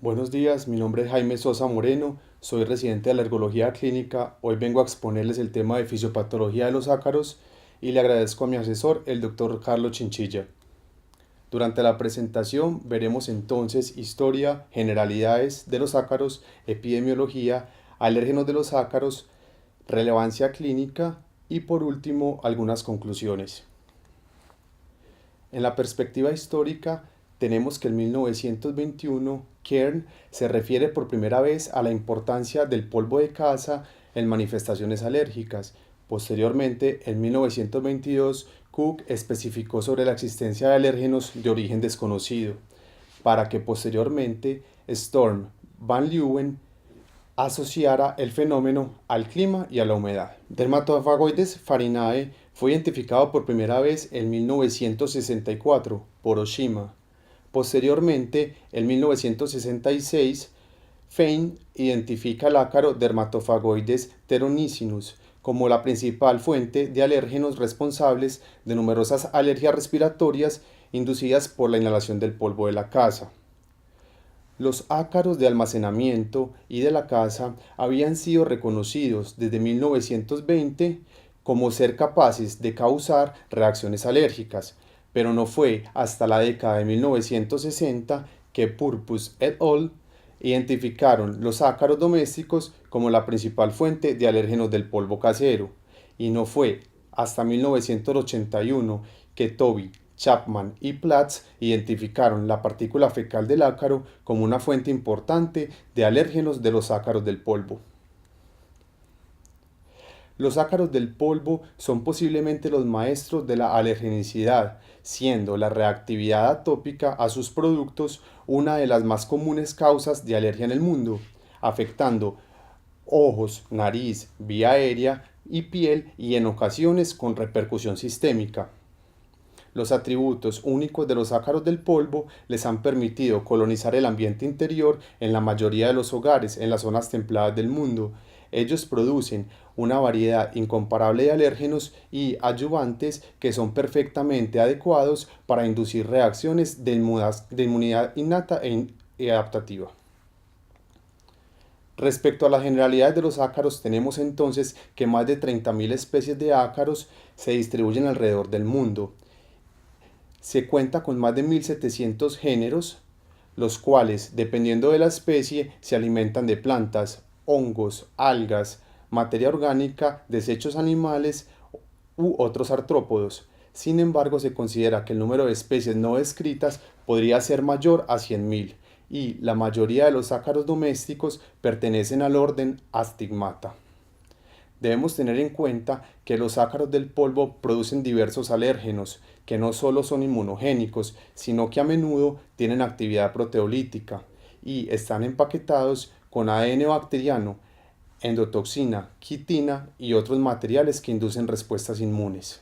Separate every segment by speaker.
Speaker 1: Buenos días, mi nombre es Jaime Sosa Moreno, soy residente de alergología clínica. Hoy vengo a exponerles el tema de fisiopatología de los ácaros y le agradezco a mi asesor, el doctor Carlos Chinchilla. Durante la presentación veremos entonces historia, generalidades de los ácaros, epidemiología, alérgenos de los ácaros, relevancia clínica y por último algunas conclusiones. En la perspectiva histórica, tenemos que en 1921 Kern se refiere por primera vez a la importancia del polvo de caza en manifestaciones alérgicas. Posteriormente, en 1922, Cook especificó sobre la existencia de alérgenos de origen desconocido, para que posteriormente Storm Van Leeuwen asociara el fenómeno al clima y a la humedad. Dermatofagoides farinae fue identificado por primera vez en 1964 por Oshima. Posteriormente, en 1966, Fein identifica el ácaro Dermatofagoides theronicinus como la principal fuente de alérgenos responsables de numerosas alergias respiratorias inducidas por la inhalación del polvo de la caza. Los ácaros de almacenamiento y de la caza habían sido reconocidos desde 1920 como ser capaces de causar reacciones alérgicas, pero no fue hasta la década de 1960 que Purpus et al. Identificaron los ácaros domésticos como la principal fuente de alérgenos del polvo casero, y no fue hasta 1981 que Tobey, Chapman y Platz identificaron la partícula fecal del ácaro como una fuente importante de alérgenos de los ácaros del polvo. Los ácaros del polvo son posiblemente los maestros de la alergenicidad, siendo la reactividad atópica a sus productos una de las más comunes causas de alergia en el mundo, afectando ojos, nariz, vía aérea y piel, y en ocasiones con repercusión sistémica. Los atributos únicos de los ácaros del polvo les han permitido colonizar el ambiente interior en la mayoría de los hogares en las zonas templadas del mundo. Ellos producen una variedad incomparable de alérgenos y adyuvantes que son perfectamente adecuados para inducir reacciones de inmunidad innata e adaptativa. Respecto a las generalidades de los ácaros, tenemos entonces que más de 30.000 especies de ácaros se distribuyen alrededor del mundo. Se cuenta con más de 1.700 géneros, los cuales, dependiendo de la especie, se alimentan de plantas, hongos, algas, materia orgánica, desechos animales u otros artrópodos. Sin embargo, se considera que el número de especies no descritas podría ser mayor a 100.000, y la mayoría de los ácaros domésticos pertenecen al orden Astigmata. Debemos tener en cuenta que los ácaros del polvo producen diversos alérgenos, que no solo son inmunogénicos, sino que a menudo tienen actividad proteolítica y están empaquetados con ADN bacteriano, endotoxina, quitina y otros materiales que inducen respuestas inmunes.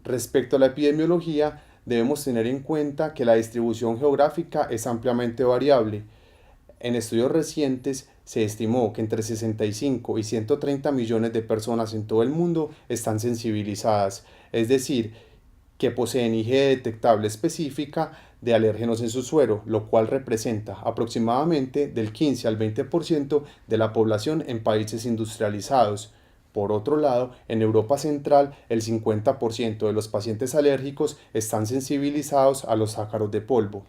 Speaker 1: Respecto a la epidemiología, debemos tener en cuenta que la distribución geográfica es ampliamente variable. En estudios recientes se estimó que entre 65 y 130 millones de personas en todo el mundo están sensibilizadas, es decir, que poseen IgE detectable específica de alérgenos en su suero, lo cual representa aproximadamente del 15 al 20% de la población en países industrializados. Por otro lado, en Europa Central, el 50% de los pacientes alérgicos están sensibilizados a los ácaros de polvo.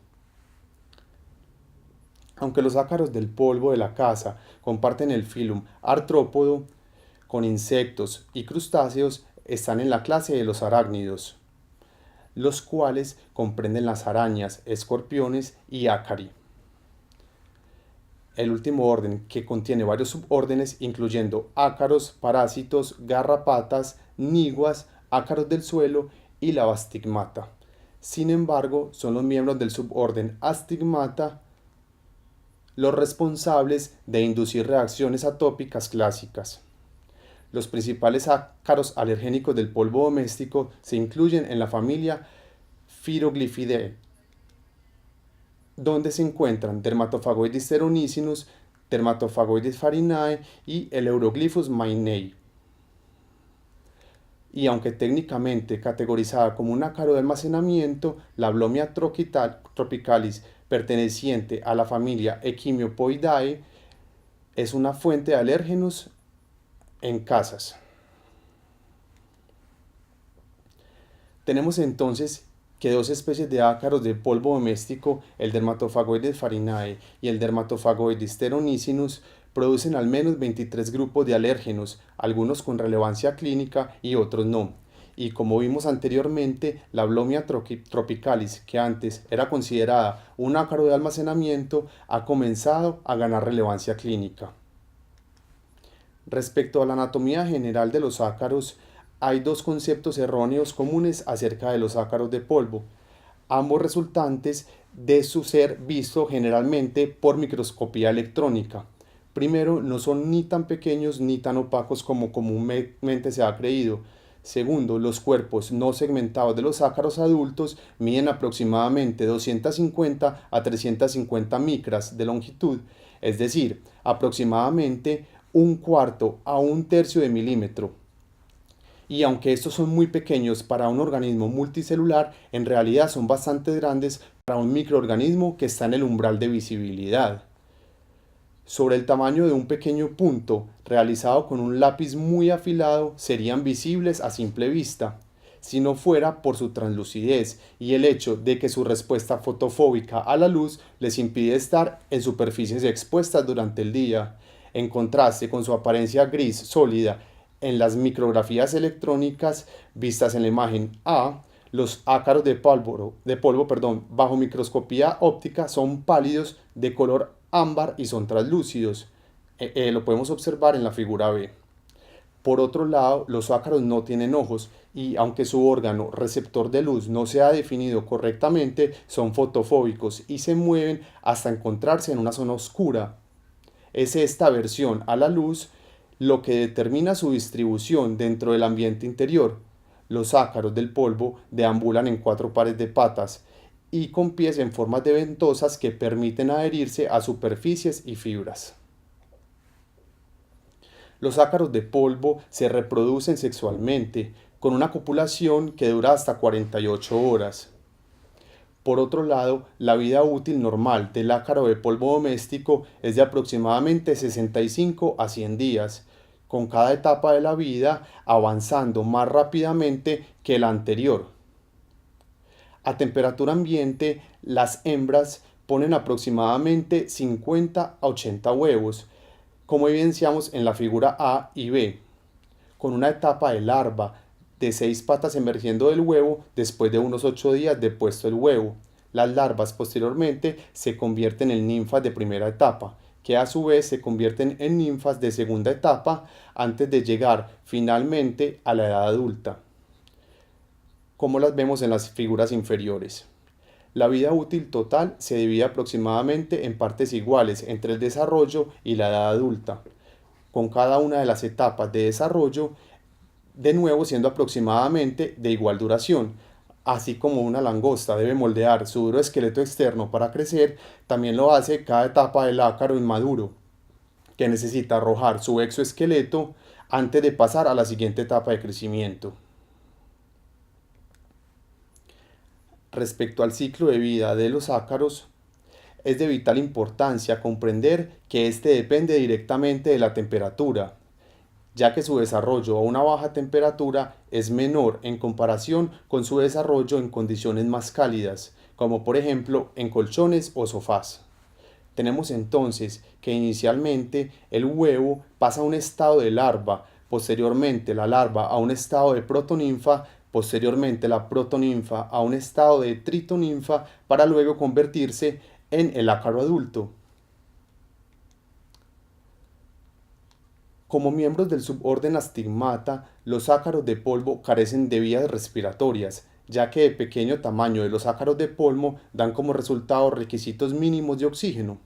Speaker 1: Aunque los ácaros del polvo de la caza comparten el filum artrópodo con insectos y crustáceos, están en la clase de los arácnidos, los cuales comprenden las arañas, escorpiones y ácari. El último orden, que contiene varios subórdenes incluyendo ácaros, parásitos, garrapatas, niguas, ácaros del suelo y lavastigmata. Sin embargo, son los miembros del suborden Astigmata los responsables de inducir reacciones atópicas clásicas. Los principales ácaros alergénicos del polvo doméstico se incluyen en la familia Pyroglyphidae, donde se encuentran Dermatofagoides theronicinus, Dermatofagoides farinae y el Euroglyphus mainei. Y aunque técnicamente categorizada como un ácaro de almacenamiento, la Blomia tropicalis perteneciente a la familia Equimiopoidae, es una fuente de alérgenos en casas. Tenemos entonces que dos especies de ácaros de polvo doméstico, el Dermatophagoides farinae y el Dermatophagoides sternonicinus, producen al menos 23 grupos de alérgenos, algunos con relevancia clínica y otros no. Y como vimos anteriormente, la Blomia tropicalis, que antes era considerada un ácaro de almacenamiento, ha comenzado a ganar relevancia clínica. Respecto a la anatomía general de los ácaros, hay dos conceptos erróneos comunes acerca de los ácaros de polvo, ambos resultantes de su ser visto generalmente por microscopía electrónica. Primero, no son ni tan pequeños ni tan opacos como comúnmente se ha creído. Segundo, los cuerpos no segmentados de los ácaros adultos miden aproximadamente 250 a 350 micras de longitud, es decir, aproximadamente un cuarto a un tercio de milímetro. Y aunque estos son muy pequeños para un organismo multicelular, en realidad son bastante grandes para un microorganismo que está en el umbral de visibilidad. Sobre el tamaño de un pequeño punto realizado con un lápiz muy afilado serían visibles a simple vista, si no fuera por su translucidez y el hecho de que su respuesta fotofóbica a la luz les impide estar en superficies expuestas durante el día, en contraste con su apariencia gris sólida. En las micrografías electrónicas vistas en la imagen A, los ácaros de polvo, bajo microscopía óptica son pálidos, de color ámbar y son translúcidos. Lo podemos observar en la figura B. Por otro lado, los ácaros no tienen ojos y, aunque su órgano receptor de luz no se ha definido correctamente, son fotofóbicos y se mueven hasta encontrarse en una zona oscura. Es esta aversión a la luz lo que determina su distribución dentro del ambiente interior. Los ácaros del polvo deambulan en 4 pares de patas y con pies en formas de ventosas que permiten adherirse a superficies y fibras. Los ácaros de polvo se reproducen sexualmente, con una copulación que dura hasta 48 horas. Por otro lado, la vida útil normal del ácaro de polvo doméstico es de aproximadamente 65 a 100 días, con cada etapa de la vida avanzando más rápidamente que la anterior. A temperatura ambiente, las hembras ponen aproximadamente 50 a 80 huevos, como evidenciamos en la figura A y B, con una etapa de larva de 6 patas emergiendo del huevo después de unos 8 días de puesto el huevo. Las larvas posteriormente se convierten en ninfas de primera etapa, que a su vez se convierten en ninfas de segunda etapa antes de llegar finalmente a la edad adulta, como las vemos en las figuras inferiores. La vida útil total se divide aproximadamente en partes iguales entre el desarrollo y la edad adulta, con cada una de las etapas de desarrollo de nuevo siendo aproximadamente de igual duración. Así como una langosta debe moldear su duro esqueleto externo para crecer, también lo hace cada etapa del ácaro inmaduro, que necesita arrojar su exoesqueleto antes de pasar a la siguiente etapa de crecimiento. Respecto al ciclo de vida de los ácaros, es de vital importancia comprender que este depende directamente de la temperatura, ya que su desarrollo a una baja temperatura es menor en comparación con su desarrollo en condiciones más cálidas, como por ejemplo en colchones o sofás. Tenemos entonces que inicialmente el huevo pasa a un estado de larva, posteriormente la larva a un estado de protoninfa, posteriormente la protoninfa a un estado de tritoninfa para luego convertirse en el ácaro adulto. Como miembros del suborden Astigmata, los ácaros de polvo carecen de vías respiratorias, ya que el pequeño tamaño de los ácaros de polvo dan como resultado requisitos mínimos de oxígeno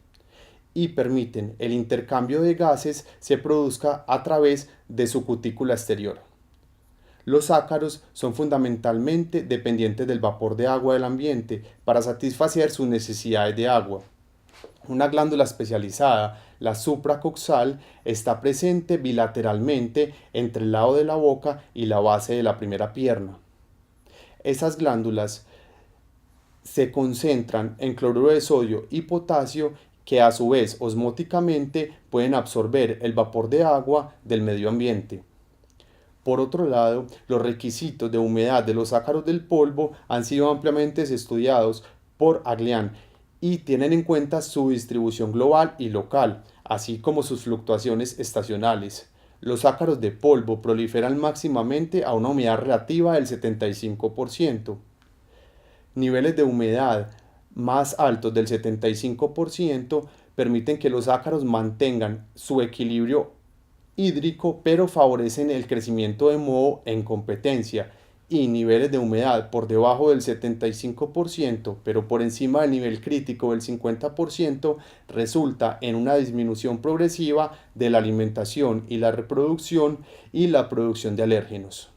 Speaker 1: y permiten el intercambio de gases se produzca a través de su cutícula exterior. Los ácaros son fundamentalmente dependientes del vapor de agua del ambiente para satisfacer sus necesidades de agua. Una glándula especializada, la supracoxal, está presente bilateralmente entre el lado de la boca y la base de la primera pierna. Esas glándulas se concentran en cloruro de sodio y potasio, que a su vez osmóticamente pueden absorber el vapor de agua del medio ambiente. Por otro lado, los requisitos de humedad de los ácaros del polvo han sido ampliamente estudiados por Aglián y tienen en cuenta su distribución global y local, así como sus fluctuaciones estacionales. Los ácaros de polvo proliferan máximamente a una humedad relativa del 75%. Niveles de humedad más altos del 75% permiten que los ácaros mantengan su equilibrio hídrico, pero favorecen el crecimiento de moho en competencia, y niveles de humedad por debajo del 75%, pero por encima del nivel crítico del 50%, resulta en una disminución progresiva de la alimentación y la reproducción y la producción de alérgenos.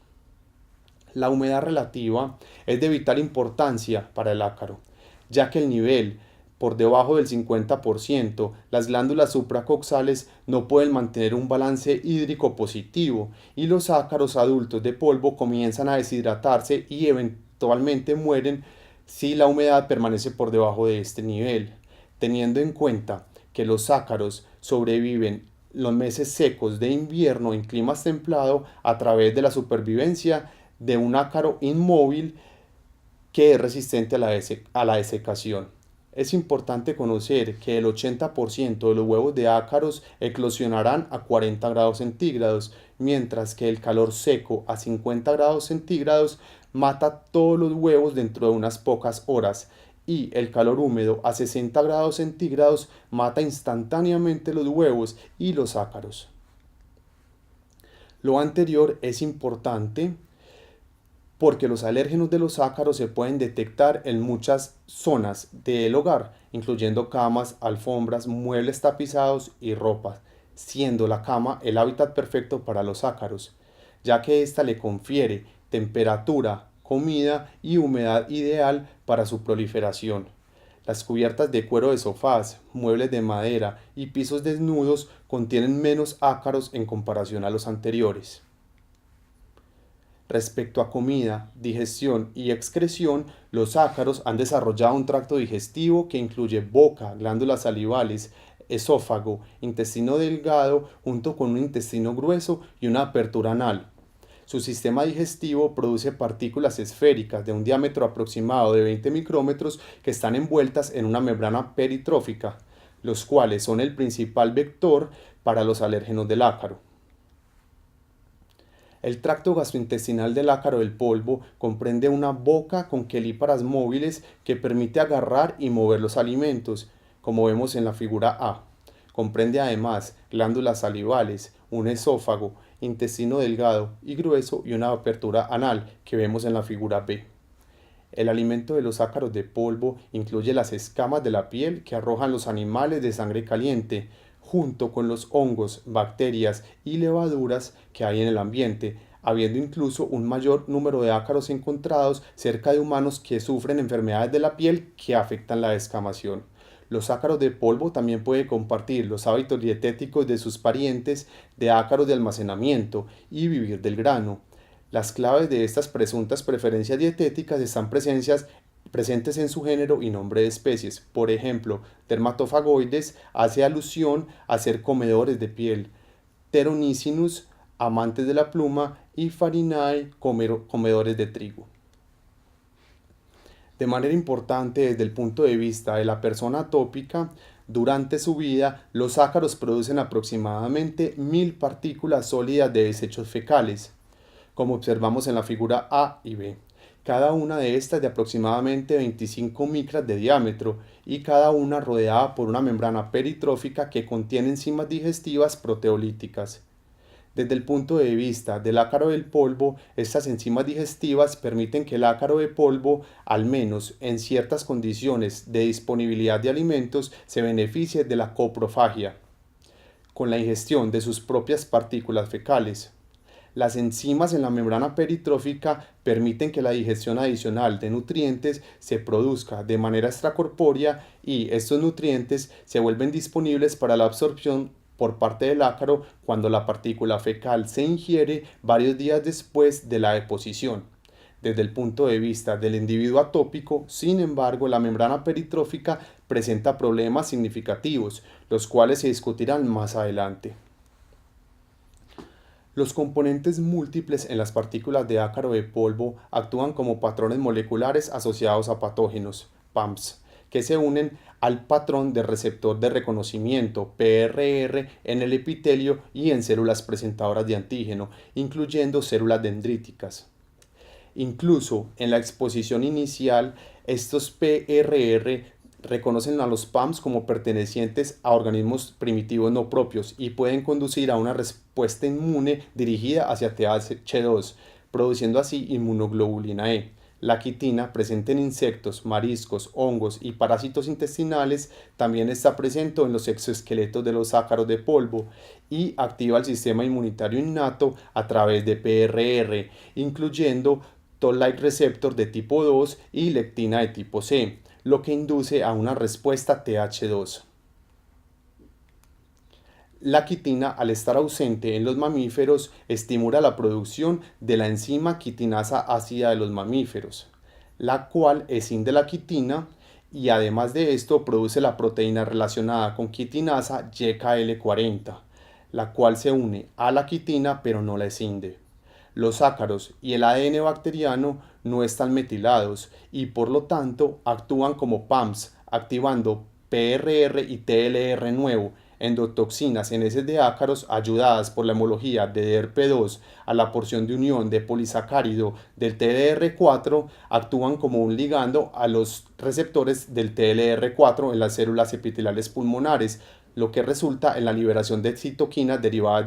Speaker 1: La humedad relativa es de vital importancia para el ácaro, ya que el nivel por debajo del 50%, las glándulas supracoxales no pueden mantener un balance hídrico positivo y los ácaros adultos de polvo comienzan a deshidratarse y eventualmente mueren si la humedad permanece por debajo de este nivel. Teniendo en cuenta que los ácaros sobreviven los meses secos de invierno en climas templados a través de la supervivencia de un ácaro inmóvil que es resistente a la desecación. Es importante conocer que el 80% de los huevos de ácaros eclosionarán a 40 grados centígrados, mientras que el calor seco a 50 grados centígrados mata todos los huevos dentro de unas pocas horas, y el calor húmedo a 60 grados centígrados mata instantáneamente los huevos y los ácaros. Lo anterior es importante porque los alérgenos de los ácaros se pueden detectar en muchas zonas del hogar, incluyendo camas, alfombras, muebles tapizados y ropas, siendo la cama el hábitat perfecto para los ácaros, ya que ésta le confiere temperatura, comida y humedad ideal para su proliferación. Las cubiertas de cuero de sofás, muebles de madera y pisos desnudos contienen menos ácaros en comparación a los anteriores. Respecto a comida, digestión y excreción, los ácaros han desarrollado un tracto digestivo que incluye boca, glándulas salivales, esófago, intestino delgado, junto con un intestino grueso y una apertura anal. Su sistema digestivo produce partículas esféricas de un diámetro aproximado de 20 micrómetros que están envueltas en una membrana peritrófica, los cuales son el principal vector para los alérgenos del ácaro. El tracto gastrointestinal del ácaro del polvo comprende una boca con quelíparas móviles que permite agarrar y mover los alimentos, como vemos en la figura A. Comprende además glándulas salivales, un esófago, intestino delgado y grueso y una apertura anal, que vemos en la figura B. El alimento de los ácaros de polvo incluye las escamas de la piel que arrojan los animales de sangre caliente, junto con los hongos, bacterias y levaduras que hay en el ambiente, habiendo incluso un mayor número de ácaros encontrados cerca de humanos que sufren enfermedades de la piel que afectan la descamación. Los ácaros de polvo también pueden compartir los hábitos dietéticos de sus parientes de ácaros de almacenamiento y vivir del grano. Las claves de estas presuntas preferencias dietéticas están presentes en su género y nombre de especies. Por ejemplo, Dermatofagoides hace alusión a ser comedores de piel, Pteronicinus, amantes de la pluma, y Farinae, comedores de trigo. De manera importante desde el punto de vista de la persona atópica, durante su vida los ácaros producen aproximadamente 1000 partículas sólidas de desechos fecales, como observamos en la figura A y B. Cada una de estas de aproximadamente 25 micras de diámetro y cada una rodeada por una membrana peritrófica que contiene enzimas digestivas proteolíticas. Desde el punto de vista del ácaro del polvo, estas enzimas digestivas permiten que el ácaro de polvo, al menos en ciertas condiciones de disponibilidad de alimentos, se beneficie de la coprofagia, con la ingestión de sus propias partículas fecales. Las enzimas en la membrana peritrófica permiten que la digestión adicional de nutrientes se produzca de manera extracorpórea y estos nutrientes se vuelven disponibles para la absorción por parte del ácaro cuando la partícula fecal se ingiere varios días después de la deposición. desde el punto de vista del individuo atópico. Sin embargo, la membrana peritrófica presenta problemas significativos, los cuales se discutirán más adelante. Los componentes múltiples en las partículas de ácaro de polvo actúan como patrones moleculares asociados a patógenos, PAMPs, que se unen al patrón de receptor de reconocimiento, PRR, en el epitelio y en células presentadoras de antígeno, incluyendo células dendríticas. Incluso en la exposición inicial, estos PRR reconocen a los PAMs como pertenecientes a organismos primitivos no propios y pueden conducir a una respuesta inmune dirigida hacia TH2, produciendo así inmunoglobulina E. La quitina, presente en insectos, mariscos, hongos y parásitos intestinales, también está presente en los exoesqueletos de los ácaros de polvo y activa el sistema inmunitario innato a través de PRR, incluyendo Toll-like receptor de tipo 2 y lectina de tipo C, lo que induce a una respuesta TH2. La quitina, al estar ausente en los mamíferos, estimula la producción de la enzima quitinasa ácida de los mamíferos, la cual escinde la quitina y además de esto produce la proteína relacionada con quitinasa YKL40, la cual se une a la quitina pero no la escinde. Los ácaros y el ADN bacteriano no están metilados y por lo tanto actúan como PAMs, activando PRR y TLR nuevo, endotoxinas en heces de ácaros ayudadas por la homología de DRP2 a la porción de unión de polisacárido del TLR4, actúan como un ligando a los receptores del TLR4 en las células epiteliales pulmonares, lo que resulta en la liberación de citoquinas derivadas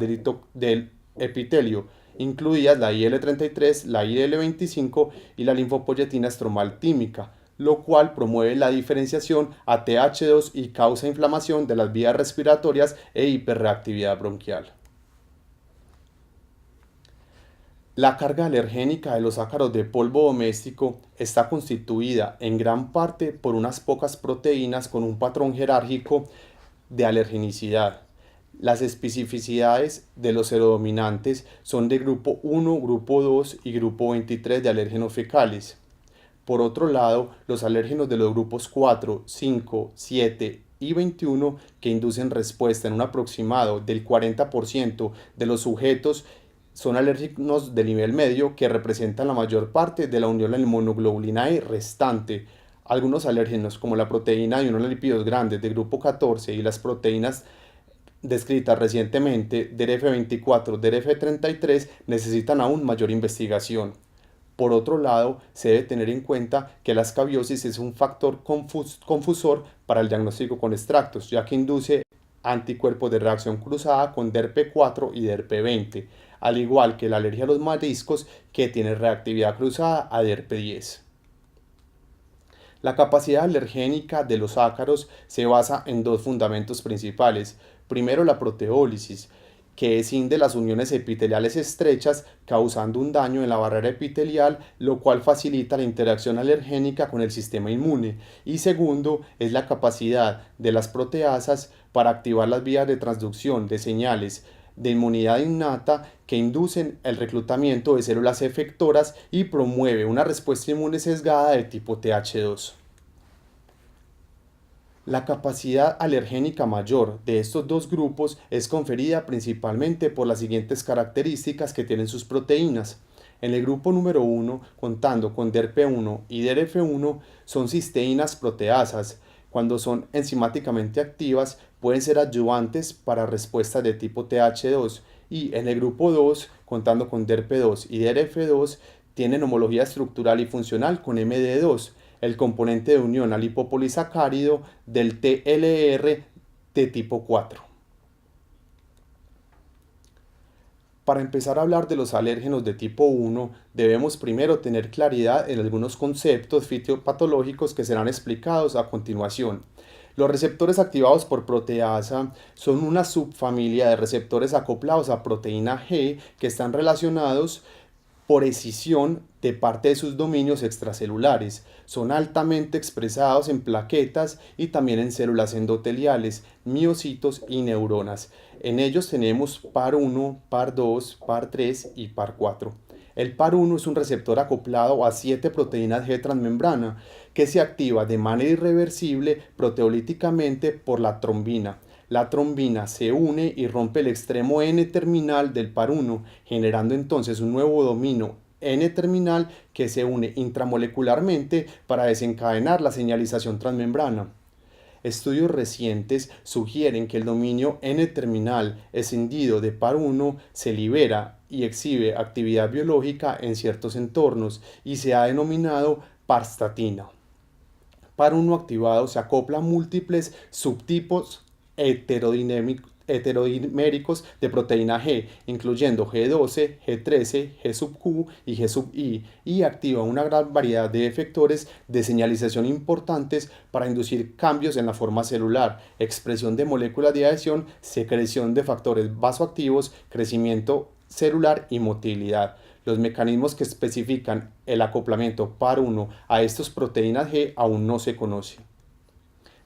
Speaker 1: del epitelio, incluidas la IL-33, la IL-25 y la linfopoyetina estromal tímica, lo cual promueve la diferenciación a TH2 y causa inflamación de las vías respiratorias e hiperreactividad bronquial. La carga alergénica de los ácaros de polvo doméstico está constituida en gran parte por unas pocas proteínas con un patrón jerárquico de alergenicidad. Las especificidades de los serodominantes son de grupo 1, grupo 2 y grupo 23 de alérgenos fecales. Por otro lado, los alérgenos de los grupos 4, 5, 7 y 21, que inducen respuesta en un aproximado del 40% de los sujetos, son alérgenos de nivel medio que representan la mayor parte de la unión de la inmunoglobulina E restante. Algunos alérgenos, como la proteína de ionolípidos grandes de grupo 14 y las proteínas descritas recientemente, DRF24, DRF33, necesitan aún mayor investigación. Por otro lado, se debe tener en cuenta que la escabiosis es un factor confusor para el diagnóstico con extractos, ya que induce anticuerpos de reacción cruzada con DRP4 y DRP20, al igual que la alergia a los mariscos, que tiene reactividad cruzada a DRP10. La capacidad alergénica de los ácaros se basa en dos fundamentos principales. Primero, la proteólisis, que escinde las uniones epiteliales estrechas, causando un daño en la barrera epitelial, lo cual facilita la interacción alergénica con el sistema inmune. Y segundo, es la capacidad de las proteasas para activar las vías de transducción de señales de inmunidad innata que inducen el reclutamiento de células efectoras y promueve una respuesta inmune sesgada de tipo TH2. La capacidad alergénica mayor de estos dos grupos es conferida principalmente por las siguientes características que tienen sus proteínas. En el grupo número 1, contando con DRP1 y DRF1, son cisteínas proteasas. Cuando son enzimáticamente activas, pueden ser adyuvantes para respuestas de tipo TH2. Y en el grupo 2, contando con DRP2 y DRF2, tienen homología estructural y funcional con MD2, el componente de unión al lipopolisacárido del TLR de tipo 4. Para empezar a hablar de los alérgenos de tipo 1, debemos primero tener claridad en algunos conceptos fisiopatológicos que serán explicados a continuación. Los receptores activados por proteasa son una subfamilia de receptores acoplados a proteína G que están relacionados por escisión de parte de sus dominios extracelulares. Son altamente expresados en plaquetas y también en células endoteliales, miocitos y neuronas. En ellos tenemos par 1, par 2, par 3 y par 4. El PAR1 es un receptor acoplado a 7 proteínas G transmembrana que se activa de manera irreversible proteolíticamente por la trombina. La trombina se une y rompe el extremo N-terminal del PAR1, generando entonces un nuevo dominio N-terminal que se une intramolecularmente para desencadenar la señalización transmembrana. Estudios recientes sugieren que el dominio N-terminal escindido de PAR1 se libera y exhibe actividad biológica en ciertos entornos y se ha denominado parstatina. PAR1 activado se acopla a múltiples subtipos heterodiméricos de proteína G, incluyendo G12, G13, G-Q y G-I, y activa una gran variedad de efectores de señalización importantes para inducir cambios en la forma celular, expresión de moléculas de adhesión, secreción de factores vasoactivos, crecimiento celular y motilidad. Los mecanismos que especifican el acoplamiento PAR1 a estas proteínas G aún no se conocen.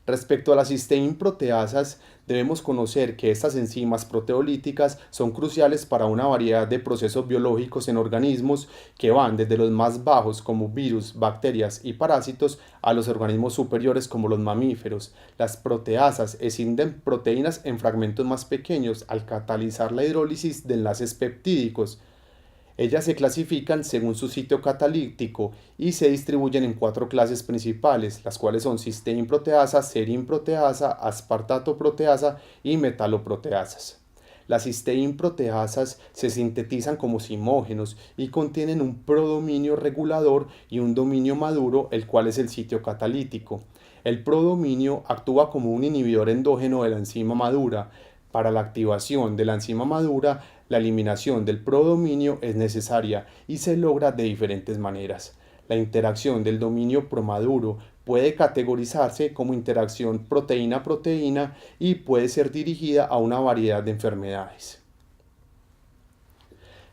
Speaker 1: Respecto a las cisteína proteasas, debemos conocer que estas enzimas proteolíticas son cruciales para una variedad de procesos biológicos en organismos que van desde los más bajos como virus, bacterias y parásitos a los organismos superiores como los mamíferos. Las proteasas escinden proteínas en fragmentos más pequeños al catalizar la hidrólisis de enlaces peptídicos. Ellas se clasifican según su sitio catalítico y se distribuyen en 4 clases principales, las cuales son cisteína proteasa, serina proteasa, aspartato proteasa y metaloproteasas. Las cisteína proteasas se sintetizan como zimógenos y contienen un prodominio regulador y un dominio maduro, el cual es el sitio catalítico. El prodominio actúa como un inhibidor endógeno de la enzima madura. Para la activación de la enzima madura, la eliminación del prodominio es necesaria y se logra de diferentes maneras. La interacción del dominio promaduro puede categorizarse como interacción proteína-proteína y puede ser dirigida a una variedad de enfermedades.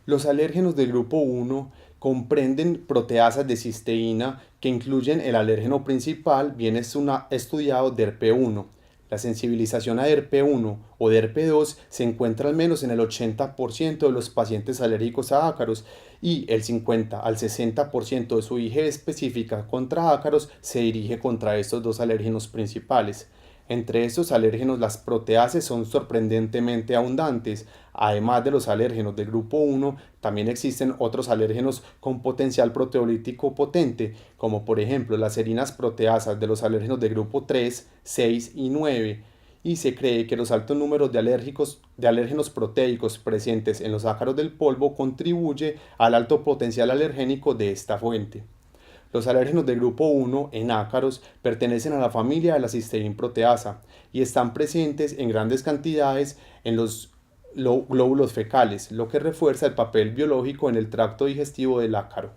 Speaker 1: Los alérgenos del grupo 1 comprenden proteasas de cisteína que incluyen el alérgeno principal, bien estudiado DERP1. La sensibilización a DERP1 o DERP2 se encuentra al menos en el 80% de los pacientes alérgicos a ácaros y el 50 al 60% de su IgE específica contra ácaros se dirige contra estos dos alérgenos principales. Entre estos alérgenos, las proteasas son sorprendentemente abundantes. Además de los alérgenos del grupo 1, también existen otros alérgenos con potencial proteolítico potente, como por ejemplo las serinas proteasas de los alérgenos del grupo 3, 6 y 9. Y se cree que los altos números de alérgenos proteicos presentes en los ácaros del polvo contribuye al alto potencial alergénico de esta fuente. Los alérgenos del grupo 1 en ácaros pertenecen a la familia de la cisteína proteasa y están presentes en grandes cantidades en los glóbulos fecales, lo que refuerza el papel biológico en el tracto digestivo del ácaro.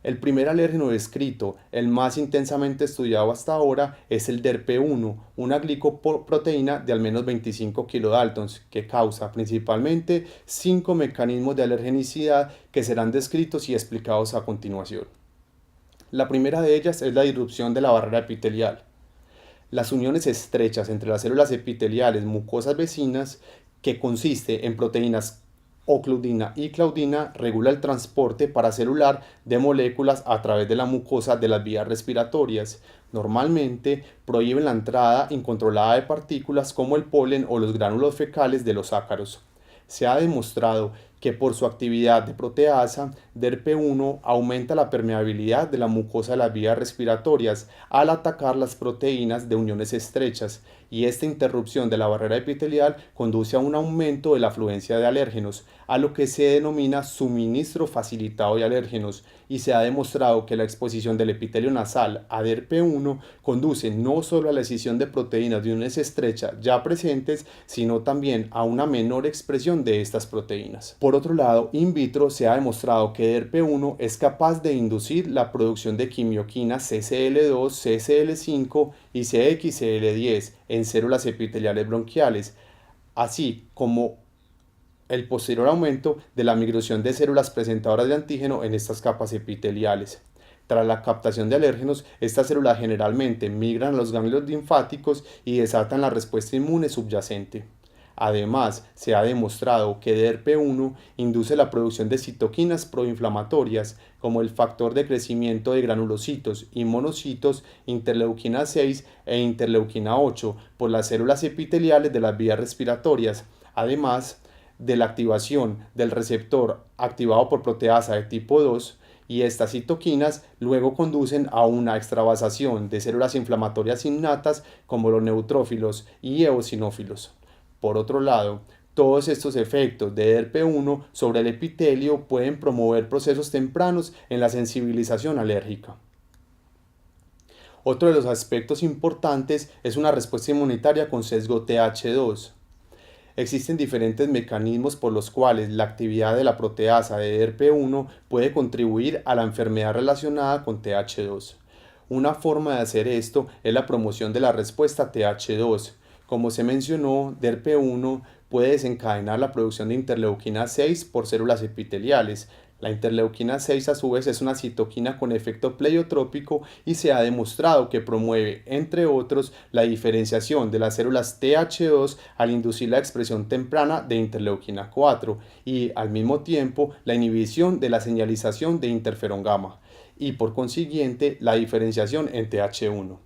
Speaker 1: El primer alérgeno descrito, el más intensamente estudiado hasta ahora, es el DERP1, una glicoproteína de al menos 25 kilodaltons, que causa principalmente 5 mecanismos de alergenicidad que serán descritos y explicados a continuación. La primera de ellas es la disrupción de la barrera epitelial. Las uniones estrechas entre las células epiteliales mucosas vecinas, que consiste en proteínas ocludina y claudina, regula el transporte paracelular de moléculas a través de la mucosa de las vías respiratorias. Normalmente prohíben la entrada incontrolada de partículas como el polen o los gránulos fecales de los ácaros. Se ha demostrado que por su actividad de proteasa, DERP1 aumenta la permeabilidad de la mucosa de las vías respiratorias al atacar las proteínas de uniones estrechas, y esta interrupción de la barrera epitelial conduce a un aumento de la afluencia de alérgenos, a lo que se denomina suministro facilitado de alérgenos, y se ha demostrado que la exposición del epitelio nasal a DERP1 conduce no solo a la escisión de proteínas de uniones estrechas ya presentes, sino también a una menor expresión de estas proteínas. Por otro lado, in vitro se ha demostrado que DERP1 es capaz de inducir la producción de quimioquinas CCL2, CCL5 y CXCL10 en células epiteliales bronquiales, así como el posterior aumento de la migración de células presentadoras de antígeno en estas capas epiteliales. Tras la captación de alérgenos, estas células generalmente migran a los ganglios linfáticos y desatan la respuesta inmune subyacente. Además, se ha demostrado que DERP1 induce la producción de citoquinas proinflamatorias como el factor de crecimiento de granulocitos y monocitos, interleuquina 6 e interleuquina 8 por las células epiteliales de las vías respiratorias, además de la activación del receptor activado por proteasa de tipo 2, y estas citoquinas luego conducen a una extravasación de células inflamatorias innatas como los neutrófilos y eosinófilos. Por otro lado, todos estos efectos de DERP1 sobre el epitelio pueden promover procesos tempranos en la sensibilización alérgica. Otro de los aspectos importantes es una respuesta inmunitaria con sesgo Th2. Existen diferentes mecanismos por los cuales la actividad de la proteasa de DERP1 puede contribuir a la enfermedad relacionada con Th2. Una forma de hacer esto es la promoción de la respuesta Th2. Como se mencionó, DERP1 puede desencadenar la producción de interleuquina 6 por células epiteliales. La interleuquina 6 a su vez es una citoquina con efecto pleiotrópico y se ha demostrado que promueve, entre otros, la diferenciación de las células Th2 al inducir la expresión temprana de interleuquina 4 y, al mismo tiempo, la inhibición de la señalización de interferón gamma y, por consiguiente, la diferenciación en Th1.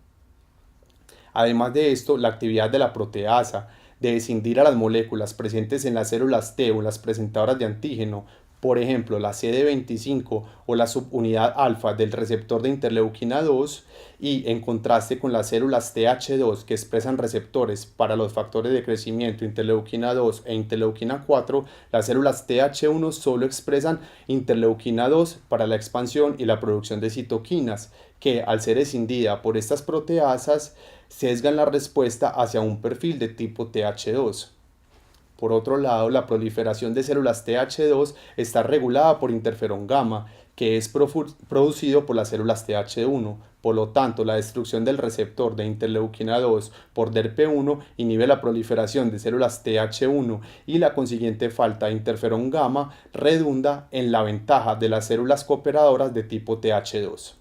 Speaker 1: Además de esto, la actividad de la proteasa de escindir a las moléculas presentes en las células T o las presentadoras de antígeno, por ejemplo la CD25 o la subunidad alfa del receptor de interleuquina 2, y en contraste con las células Th2 que expresan receptores para los factores de crecimiento interleuquina 2 e interleuquina 4, las células Th1 solo expresan interleuquina 2 para la expansión y la producción de citoquinas, que al ser escindida por estas proteasas sesgan la respuesta hacia un perfil de tipo Th2. Por otro lado, la proliferación de células Th2 está regulada por interferón gamma, que es producido por las células Th1. Por lo tanto, la destrucción del receptor de interleuquina 2 por DERP1 inhibe la proliferación de células Th1 y la consiguiente falta de interferón gamma redunda en la ventaja de las células cooperadoras de tipo Th2.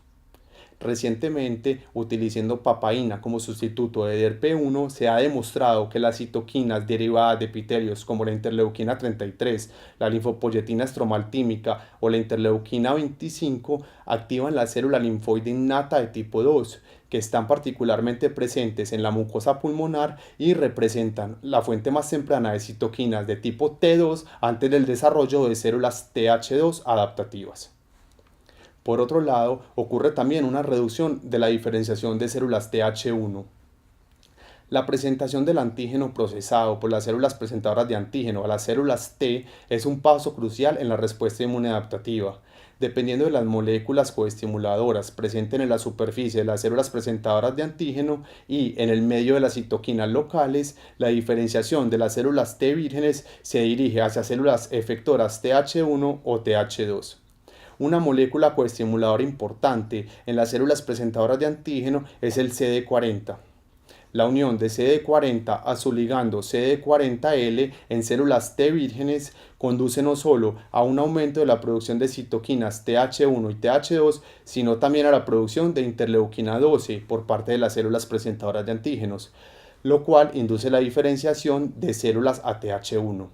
Speaker 1: Recientemente, utilizando papaína como sustituto de DERP1, se ha demostrado que las citoquinas derivadas de epitelios como la interleuquina 33, la linfopoyetina estromaltímica o la interleuquina 25 activan la célula linfoide innata de tipo 2, que están particularmente presentes en la mucosa pulmonar y representan la fuente más temprana de citoquinas de tipo T2 antes del desarrollo de células Th2 adaptativas. Por otro lado, ocurre también una reducción de la diferenciación de células Th1. La presentación del antígeno procesado por las células presentadoras de antígeno a las células T es un paso crucial en la respuesta inmune adaptativa. Dependiendo de las moléculas coestimuladoras presentes en la superficie de las células presentadoras de antígeno y en el medio de las citoquinas locales, la diferenciación de las células T vírgenes se dirige hacia células efectoras Th1 o Th2. Una molécula coestimuladora importante en las células presentadoras de antígeno es el CD40. La unión de CD40 a su ligando CD40L en células T vírgenes conduce no solo a un aumento de la producción de citoquinas Th1 y Th2, sino también a la producción de interleuquina 12 por parte de las células presentadoras de antígenos, lo cual induce la diferenciación de células a Th1.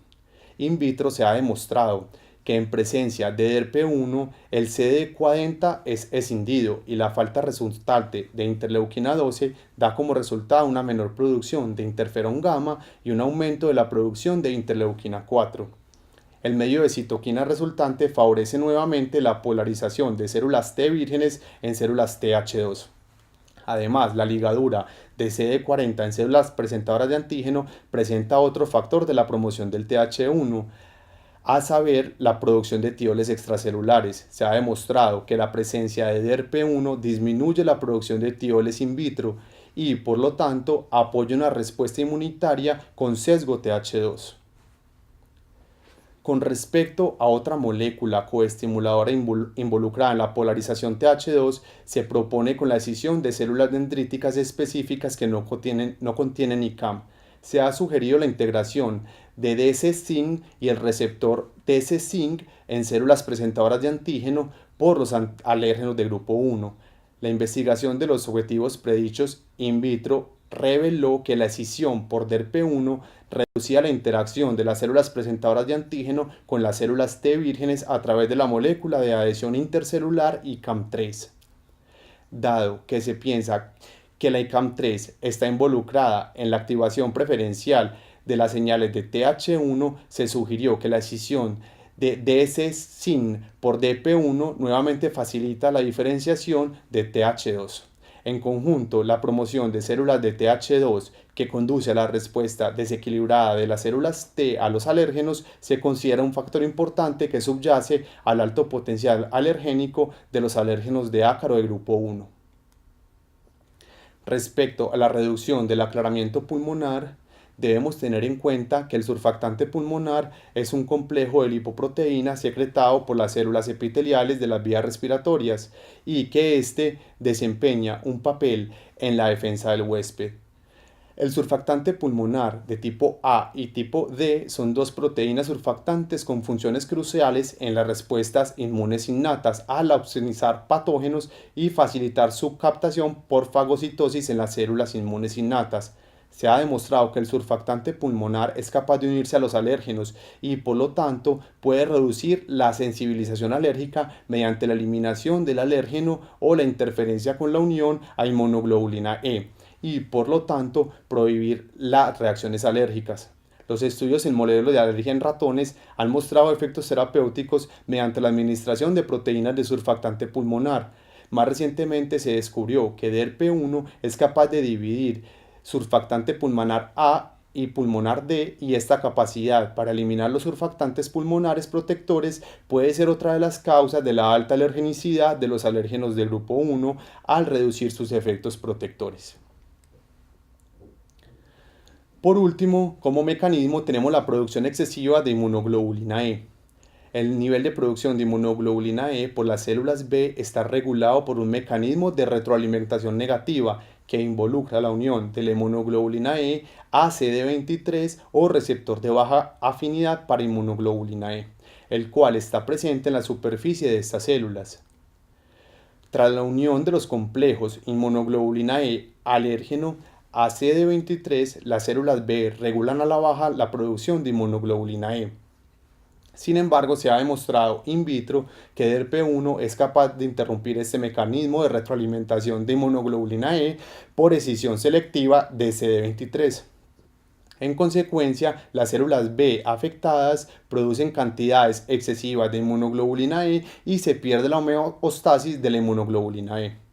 Speaker 1: In vitro se ha demostrado que en presencia de DERP1 el CD40 es escindido y la falta resultante de interleuquina 12 da como resultado una menor producción de interferón gamma y un aumento de la producción de interleuquina 4. El medio de citoquina resultante favorece nuevamente la polarización de células T vírgenes en células Th2. Además, la ligadura de CD40 en células presentadoras de antígeno presenta otro factor de la promoción del Th1, a saber, la producción de tioles extracelulares. Se ha demostrado que la presencia de DERP1 disminuye la producción de tioles in vitro y, por lo tanto, apoya una respuesta inmunitaria con sesgo Th2. Con respecto a otra molécula coestimuladora involucrada en la polarización Th2, se propone con la escisión de células dendríticas específicas que no contienen ICAM. Se ha sugerido la integración de DC-SYNC y el receptor TC-SYNC en células presentadoras de antígeno por los alérgenos de grupo 1. La investigación de los objetivos predichos in vitro reveló que la escisión por DERP1 reducía la interacción de las células presentadoras de antígeno con las células T vírgenes a través de la molécula de adhesión intercelular ICAM3. Dado que se piensa que la ICAM3 está involucrada en la activación preferencial de las señales de TH1, se sugirió que la escisión de DSSIN por DP1 nuevamente facilita la diferenciación de TH2. En conjunto, la promoción de células de TH2 que conduce a la respuesta desequilibrada de las células T a los alérgenos se considera un factor importante que subyace al alto potencial alergénico de los alérgenos de ácaro de grupo 1. Respecto a la reducción del aclaramiento pulmonar, debemos tener en cuenta que el surfactante pulmonar es un complejo de lipoproteínas secretado por las células epiteliales de las vías respiratorias y que éste desempeña un papel en la defensa del huésped. El surfactante pulmonar de tipo A y tipo D son dos proteínas surfactantes con funciones cruciales en las respuestas inmunes innatas al opsonizar patógenos y facilitar su captación por fagocitosis en las células inmunes innatas. Se ha demostrado que el surfactante pulmonar es capaz de unirse a los alérgenos y por lo tanto puede reducir la sensibilización alérgica mediante la eliminación del alérgeno o la interferencia con la unión a inmunoglobulina E y por lo tanto prohibir las reacciones alérgicas. Los estudios en modelos de alergia en ratones han mostrado efectos terapéuticos mediante la administración de proteínas de surfactante pulmonar. Más recientemente se descubrió que DERP1 es capaz de dividir surfactante pulmonar A y pulmonar D, y esta capacidad para eliminar los surfactantes pulmonares protectores puede ser otra de las causas de la alta alergenicidad de los alérgenos del grupo 1 al reducir sus efectos protectores. Por último, como mecanismo tenemos la producción excesiva de inmunoglobulina E. El nivel de producción de inmunoglobulina E por las células B está regulado por un mecanismo de retroalimentación negativa que involucra la unión de la inmunoglobulina E a CD23 o receptor de baja afinidad para inmunoglobulina E, el cual está presente en la superficie de estas células. Tras la unión de los complejos inmunoglobulina E alérgeno a CD23, las células B regulan a la baja la producción de inmunoglobulina E. Sin embargo, se ha demostrado in vitro que DERP1 es capaz de interrumpir este mecanismo de retroalimentación de inmunoglobulina E por escisión selectiva de CD23. En consecuencia, las células B afectadas producen cantidades excesivas de inmunoglobulina E y se pierde la homeostasis de la inmunoglobulina E.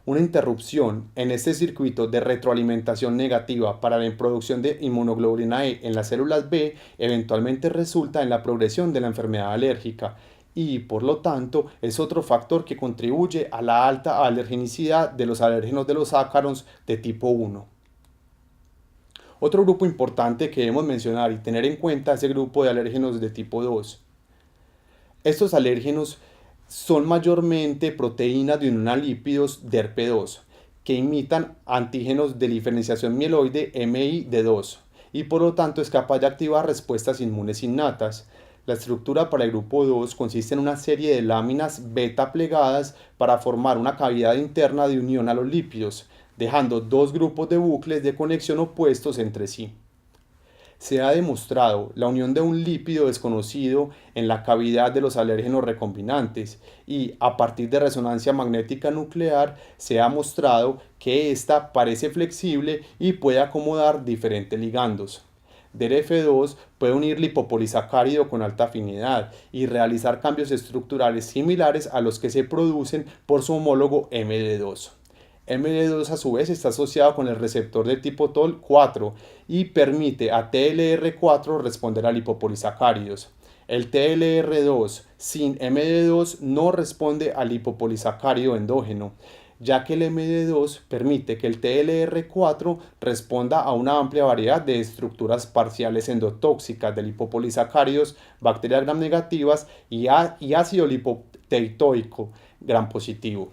Speaker 1: Una interrupción en este circuito de retroalimentación negativa para la producción de inmunoglobulina E en las células B eventualmente resulta en la progresión de la enfermedad alérgica y, por lo tanto, es otro factor que contribuye a la alta alergenicidad de los alérgenos de los ácaros de tipo 1. Otro grupo importante que debemos mencionar y tener en cuenta es el grupo de alérgenos de tipo 2. Estos alérgenos son mayormente proteínas de unionalípidos DERP2 que imitan antígenos de diferenciación mieloide MID2 y por lo tanto es capaz de activar respuestas inmunes innatas. La estructura para el grupo 2 consiste en una serie de láminas beta plegadas para formar una cavidad interna de unión a los lípidos, dejando dos grupos de bucles de conexión opuestos entre sí. Se ha demostrado la unión de un lípido desconocido en la cavidad de los alérgenos recombinantes y, a partir de resonancia magnética nuclear, se ha mostrado que ésta parece flexible y puede acomodar diferentes ligandos. DERF2 puede unir lipopolisacárido con alta afinidad y realizar cambios estructurales similares a los que se producen por su homólogo MD2. MD2 a su vez está asociado con el receptor de tipo TOL4 y permite a TLR4 responder a lipopolisacáridos. El TLR2 sin MD2 no responde al lipopolisacárido endógeno, ya que el MD2 permite que el TLR4 responda a una amplia variedad de estructuras parciales endotóxicas de lipopolisacáridos, bacterias gram negativas y ácido lipoteitoico gram positivo.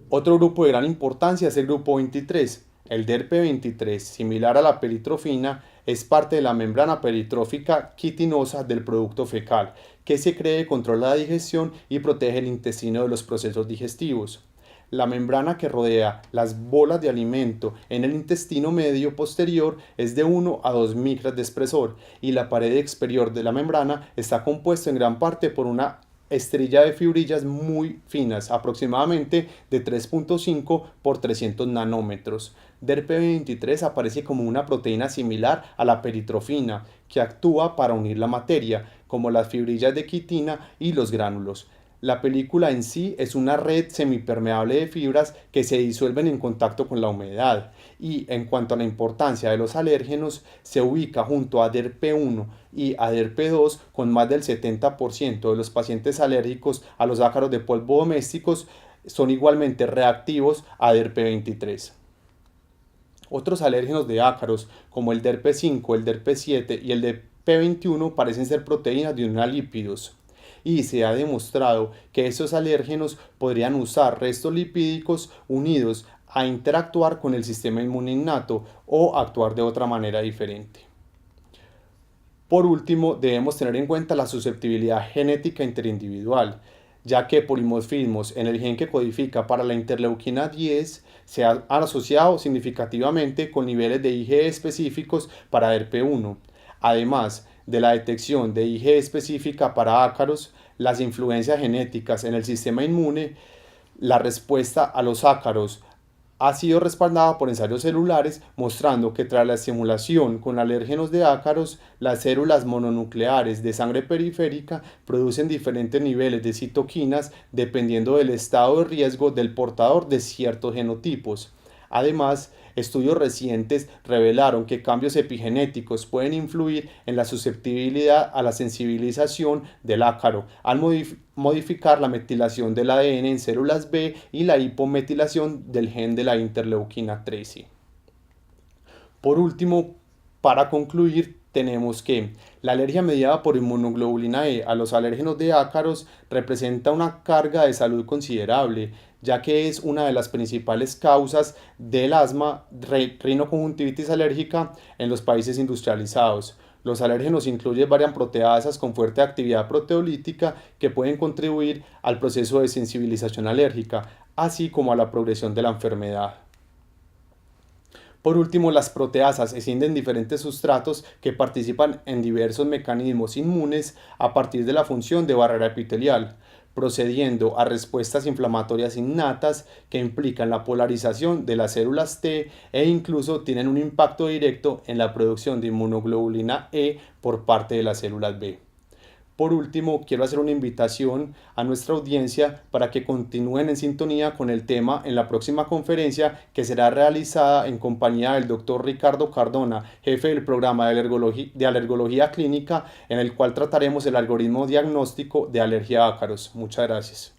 Speaker 1: Otro grupo de gran importancia es el grupo 23. El DERP23, similar a la peritrofina, es parte de la membrana peritrófica quitinosa del producto fecal, que se cree controla la digestión y protege el intestino de los procesos digestivos. La membrana que rodea las bolas de alimento en el intestino medio posterior es de 1 a 2 micras de espesor y la pared exterior de la membrana está compuesta en gran parte por una estrella de fibrillas muy finas, aproximadamente de 3.5 por 300 nanómetros. DERP23 aparece como una proteína similar a la peritrofina, que actúa para unir la materia, como las fibrillas de quitina y los gránulos. La película en sí es una red semipermeable de fibras que se disuelven en contacto con la humedad y, en cuanto a la importancia de los alérgenos, se ubica junto a DERP1 y a DERP2 con más del 70% de los pacientes alérgicos a los ácaros de polvo domésticos son igualmente reactivos a DERP23. Otros alérgenos de ácaros, como el DERP5, el DERP7 y el DERP21, parecen ser proteínas de lípidos, y se ha demostrado que estos alérgenos podrían usar restos lipídicos unidos a interactuar con el sistema inmune innato o actuar de otra manera diferente. Por último, debemos tener en cuenta la susceptibilidad genética interindividual, ya que polimorfismos en el gen que codifica para la interleuquina 10 se han asociado significativamente con niveles de IgE específicos para DERP1. Además de la detección de IgE específica para ácaros, las influencias genéticas en el sistema inmune, la respuesta a los ácaros ha sido respaldada por ensayos celulares mostrando que tras la estimulación con alérgenos de ácaros, las células mononucleares de sangre periférica producen diferentes niveles de citoquinas dependiendo del estado de riesgo del portador de ciertos genotipos. Además, estudios recientes revelaron que cambios epigenéticos pueden influir en la susceptibilidad a la sensibilización del ácaro al modificar la metilación del ADN en células B y la hipometilación del gen de la interleuquina 13. Por último, para concluir, tenemos que la alergia mediada por inmunoglobulina E a los alérgenos de ácaros representa una carga de salud considerable, ya que es una de las principales causas del asma, rinoconjuntivitis alérgica en los países industrializados. Los alérgenos incluyen varias proteasas con fuerte actividad proteolítica que pueden contribuir al proceso de sensibilización alérgica, así como a la progresión de la enfermedad. Por último, las proteasas escinden diferentes sustratos que participan en diversos mecanismos inmunes a partir de la función de barrera epitelial, procediendo a respuestas inflamatorias innatas que implican la polarización de las células T e incluso tienen un impacto directo en la producción de inmunoglobulina E por parte de las células B. Por último, quiero hacer una invitación a nuestra audiencia para que continúen en sintonía con el tema en la próxima conferencia que será realizada en compañía del Dr. Ricardo Cardona, jefe del programa de alergología clínica, en el cual trataremos el algoritmo diagnóstico de alergia a ácaros. Muchas gracias.